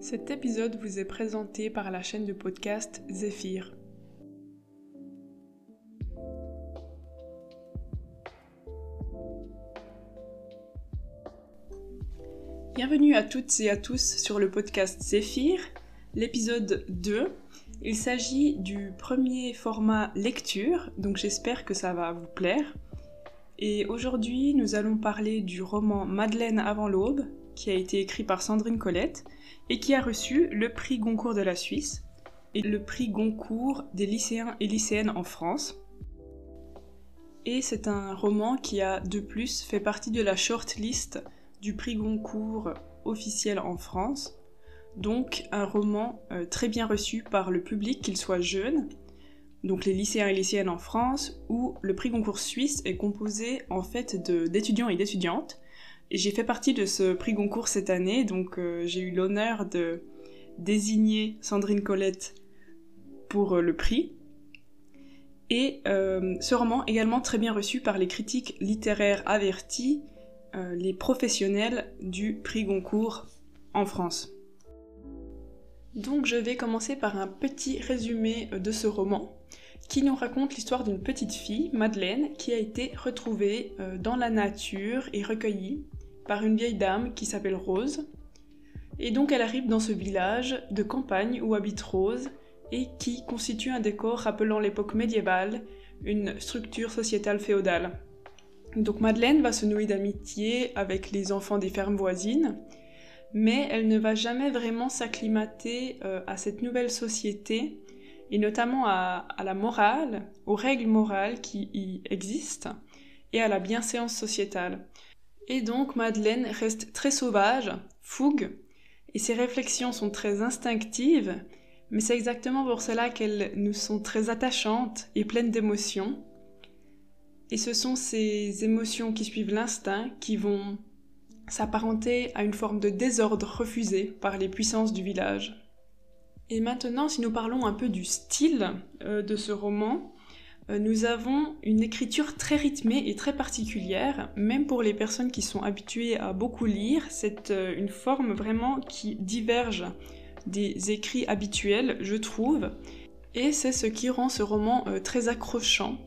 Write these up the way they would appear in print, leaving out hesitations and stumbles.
Cet épisode vous est présenté par la chaîne de podcast Zéphyr. Bienvenue à toutes et à tous sur le podcast Zéphyr, l'épisode 2. Il s'agit du premier format lecture, donc j'espère que ça va vous plaire. Et aujourd'hui, nous allons parler du roman Madeleine avant l'aube, qui a été écrit par Sandrine Colette et qui a reçu le prix Goncourt de la Suisse et le prix Goncourt des lycéens et lycéennes en France. Et c'est un roman qui a de plus fait partie de la shortlist du prix Goncourt officiel en France. Donc un roman très bien reçu par le public, qu'il soit jeune, donc les lycéens et lycéennes en France, où le prix Goncourt suisse est composé en fait d'étudiants et d'étudiantes. Et j'ai fait partie de ce prix Goncourt cette année, donc j'ai eu l'honneur de désigner Sandrine Colette pour le prix. Et ce roman également très bien reçu par les critiques littéraires avertis, les professionnels du prix Goncourt en France. Donc je vais commencer par un petit résumé de ce roman qui nous raconte l'histoire d'une petite fille, Madeleine, qui a été retrouvée dans la nature et recueillie par une vieille dame qui s'appelle Rose. Et donc elle arrive dans ce village de campagne où habite Rose et qui constitue un décor rappelant l'époque médiévale, une structure sociétale féodale. Donc Madeleine va se nouer d'amitié avec les enfants des fermes voisines, mais elle ne va jamais vraiment s'acclimater à cette nouvelle société, et notamment à la morale, aux règles morales qui y existent, et à la bienséance sociétale. Et donc Madeleine reste très sauvage, fougue, et ses réflexions sont très instinctives, mais c'est exactement pour cela qu'elles nous sont très attachantes et pleines d'émotions. Et ce sont ces émotions qui suivent l'instinct qui vont s'apparenter à une forme de désordre refusé par les puissances du village. Et maintenant, si nous parlons un peu du style de ce roman, nous avons une écriture très rythmée et très particulière, même pour les personnes qui sont habituées à beaucoup lire. C'est une forme vraiment qui diverge des écrits habituels, je trouve, et c'est ce qui rend ce roman très accrochant.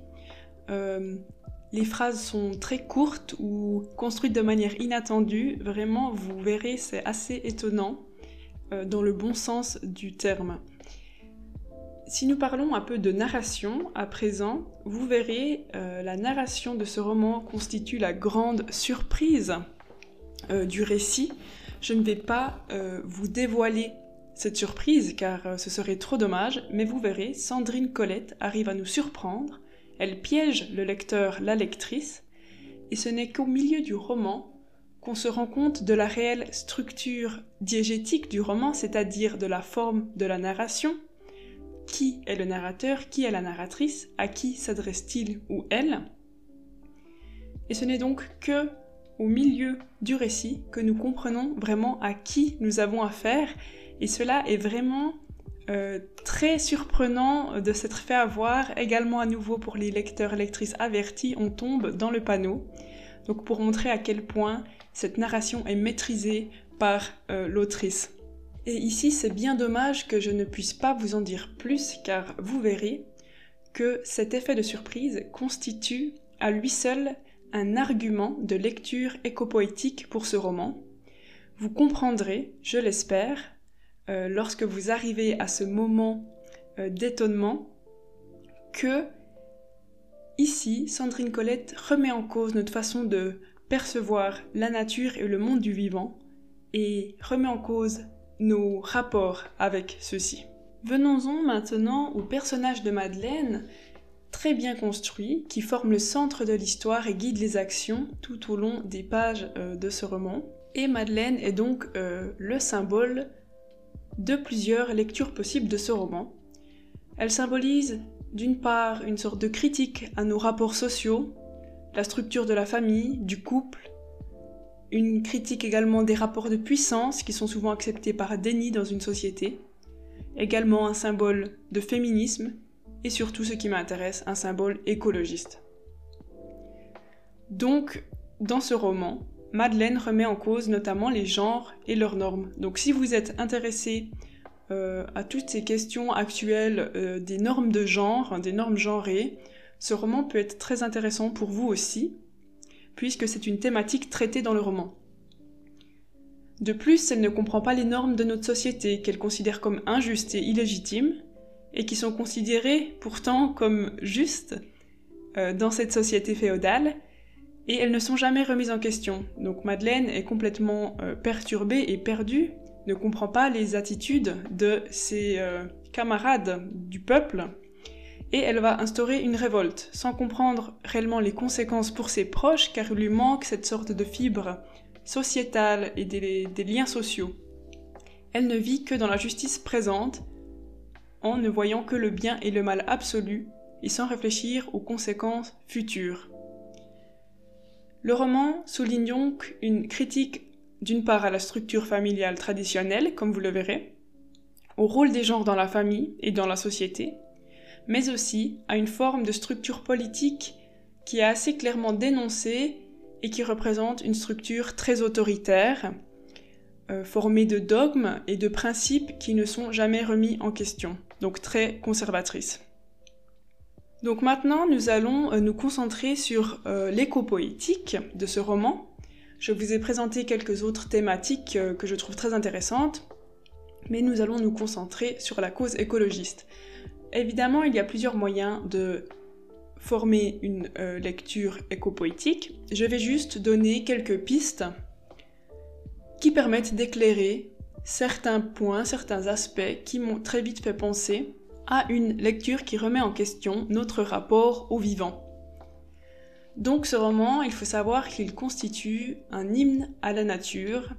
Les phrases sont très courtes ou construites de manière inattendue, vraiment vous verrez c'est assez étonnant dans le bon sens du terme. Si nous parlons un peu de narration à présent, vous verrez la narration de ce roman constitue la grande surprise du récit. Je ne vais pas vous dévoiler cette surprise car ce serait trop dommage, mais vous verrez, Sandrine Colette arrive à nous surprendre, elle piège le lecteur, la lectrice, et ce n'est qu'au milieu du roman qu'on se rend compte de la réelle structure diégétique du roman, c'est-à-dire de la forme de la narration. Qui est le narrateur, qui est la narratrice, à qui s'adresse-t-il ou elle? Et ce n'est donc que au milieu du récit que nous comprenons vraiment à qui nous avons affaire, et cela est vraiment très surprenant de s'être fait avoir. Également à nouveau pour les lecteurs et lectrices avertis, on tombe dans le panneau, donc pour montrer à quel point cette narration est maîtrisée par l'autrice. Et ici, c'est bien dommage que je ne puisse pas vous en dire plus, car vous verrez que cet effet de surprise constitue à lui seul un argument de lecture écopoétique pour ce roman. Vous comprendrez, je l'espère, lorsque vous arrivez à ce moment d'étonnement, que ici, Sandrine Colette remet en cause notre façon de percevoir la nature et le monde du vivant, et remet en cause nos rapports avec ceux-ci. Venons-en maintenant au personnage de Madeleine, très bien construit, qui forme le centre de l'histoire et guide les actions tout au long des pages de ce roman. Et Madeleine est donc le symbole de plusieurs lectures possibles de ce roman. Elle symbolise d'une part une sorte de critique à nos rapports sociaux, la structure de la famille, du couple, une critique également des rapports de puissance qui sont souvent acceptés par déni dans une société, également un symbole de féminisme et surtout ce qui m'intéresse, un symbole écologiste. Donc, dans ce roman, Madeleine remet en cause notamment les genres et leurs normes. Donc si vous êtes intéressé à toutes ces questions actuelles des normes de genre, des normes genrées, ce roman peut être très intéressant pour vous aussi, puisque c'est une thématique traitée dans le roman. De plus, elle ne comprend pas les normes de notre société, qu'elle considère comme injustes et illégitimes, et qui sont considérées pourtant comme justes dans cette société féodale, et elles ne sont jamais remises en question. Donc Madeleine est complètement perturbée et perdue, ne comprend pas les attitudes de ses camarades du peuple, et elle va instaurer une révolte, sans comprendre réellement les conséquences pour ses proches, car il lui manque cette sorte de fibre sociétale et des liens sociaux. Elle ne vit que dans la justice présente, en ne voyant que le bien et le mal absolu, et sans réfléchir aux conséquences futures. Le roman souligne donc une critique d'une part à la structure familiale traditionnelle, comme vous le verrez, au rôle des genres dans la famille et dans la société, mais aussi à une forme de structure politique qui est assez clairement dénoncée et qui représente une structure très autoritaire, formée de dogmes et de principes qui ne sont jamais remis en question, donc très conservatrice. Donc maintenant, nous allons nous concentrer sur l'éco-poétique de ce roman. Je vous ai présenté quelques autres thématiques que je trouve très intéressantes, mais nous allons nous concentrer sur la cause écologiste. Évidemment, il y a plusieurs moyens de former une lecture éco-poétique. Je vais juste donner quelques pistes qui permettent d'éclairer certains points, certains aspects qui m'ont très vite fait penser à une lecture qui remet en question notre rapport au vivant. Donc ce roman, il faut savoir qu'il constitue un hymne à la nature.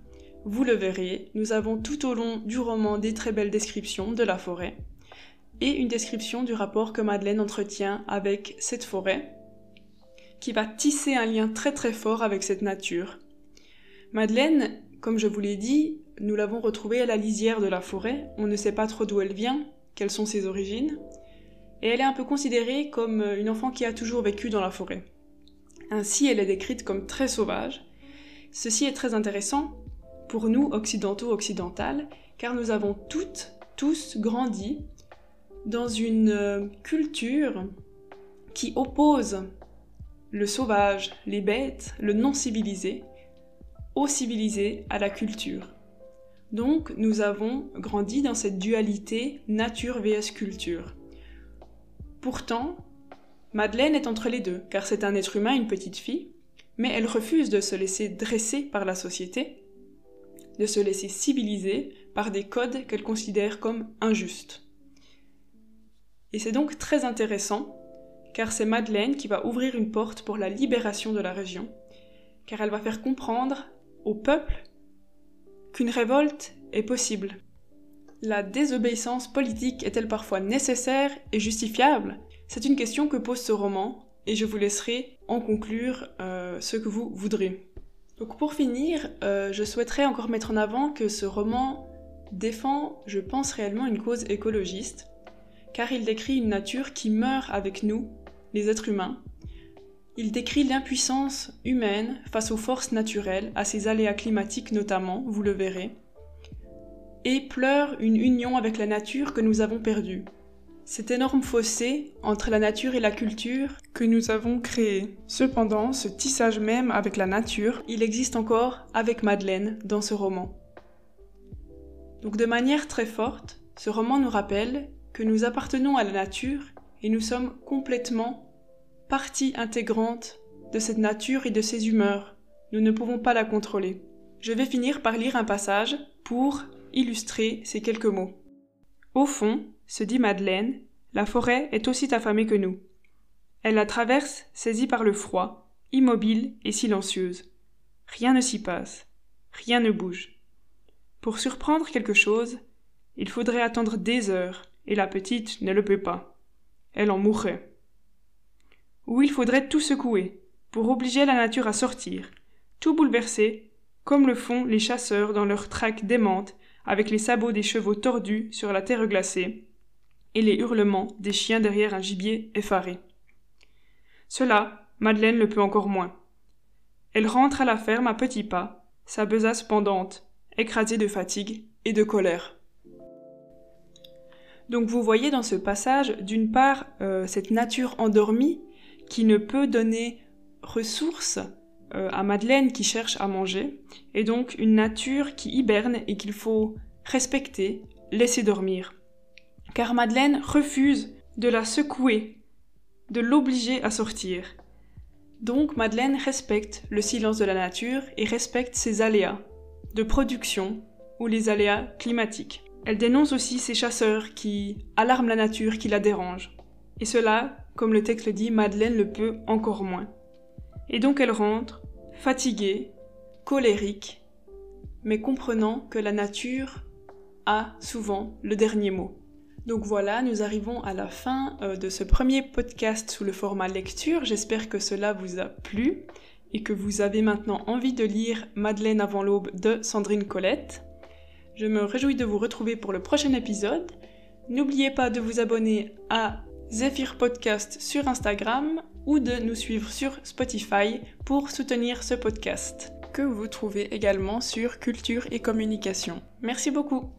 Vous le verrez, nous avons tout au long du roman des très belles descriptions de la forêt et une description du rapport que Madeleine entretient avec cette forêt, qui va tisser un lien très très fort avec cette nature. Madeleine, comme je vous l'ai dit, nous l'avons retrouvée à la lisière de la forêt, on ne sait pas trop d'où elle vient, quelles sont ses origines, et elle est un peu considérée comme une enfant qui a toujours vécu dans la forêt. Ainsi, elle est décrite comme très sauvage. Ceci est très intéressant pour nous, occidentaux-occidentales, car nous avons tous grandi dans une culture qui oppose le sauvage, les bêtes, le non-civilisé, au civilisé, à la culture. Donc, nous avons grandi dans cette dualité nature vs culture. Pourtant, Madeleine est entre les deux, car c'est un être humain, une petite fille, mais elle refuse de se laisser dresser par la société, de se laisser civiliser par des codes qu'elle considère comme injustes. Et c'est donc très intéressant, car c'est Madeleine qui va ouvrir une porte pour la libération de la région, car elle va faire comprendre au peuple qu'une révolte est possible. La désobéissance politique est-elle parfois nécessaire et justifiable ? C'est une question que pose ce roman, et je vous laisserai en conclure ce que vous voudrez. Donc pour finir, je souhaiterais encore mettre en avant que ce roman défend, je pense réellement, une cause écologiste, car il décrit une nature qui meurt avec nous, les êtres humains. Il décrit l'impuissance humaine face aux forces naturelles, à ces aléas climatiques notamment, vous le verrez, et pleure une union avec la nature que nous avons perdue. Cet énorme fossé entre la nature et la culture que nous avons créé. Cependant, ce tissage même avec la nature, il existe encore avec Madeleine dans ce roman. Donc de manière très forte, ce roman nous rappelle que nous appartenons à la nature et nous sommes complètement partie intégrante de cette nature et de ses humeurs. Nous ne pouvons pas la contrôler. Je vais finir par lire un passage pour illustrer ces quelques mots. Au fond, se dit Madeleine, la forêt est aussi affamée que nous. Elle la traverse, saisie par le froid, immobile et silencieuse. Rien ne s'y passe, rien ne bouge. Pour surprendre quelque chose, il faudrait attendre des heures, et la petite ne le peut pas. Elle en mourrait. Ou il faudrait tout secouer, pour obliger la nature à sortir, tout bouleverser, comme le font les chasseurs dans leur traque démente, avec les sabots des chevaux tordus sur la terre glacée, et les hurlements des chiens derrière un gibier effaré. Cela, Madeleine le peut encore moins. Elle rentre à la ferme à petits pas, sa besace pendante, écrasée de fatigue et de colère. Donc vous voyez dans ce passage, d'une part, cette nature endormie qui ne peut donner ressources à Madeleine qui cherche à manger, et donc une nature qui hiberne et qu'il faut respecter, laisser dormir. Car Madeleine refuse de la secouer, de l'obliger à sortir. Donc Madeleine respecte le silence de la nature et respecte ses aléas de production ou les aléas climatiques. Elle dénonce aussi ces chasseurs qui alarment la nature, qui la dérangent. Et cela, comme le texte le dit, Madeleine le peut encore moins. Et donc elle rentre, fatiguée, colérique, mais comprenant que la nature a souvent le dernier mot. Donc voilà, nous arrivons à la fin de ce premier podcast sous le format lecture. J'espère que cela vous a plu et que vous avez maintenant envie de lire Madeleine avant l'aube de Sandrine Colette. Je me réjouis de vous retrouver pour le prochain épisode. N'oubliez pas de vous abonner à Zephyr Podcast sur Instagram ou de nous suivre sur Spotify pour soutenir ce podcast, que vous trouvez également sur Culture et Communication. Merci beaucoup.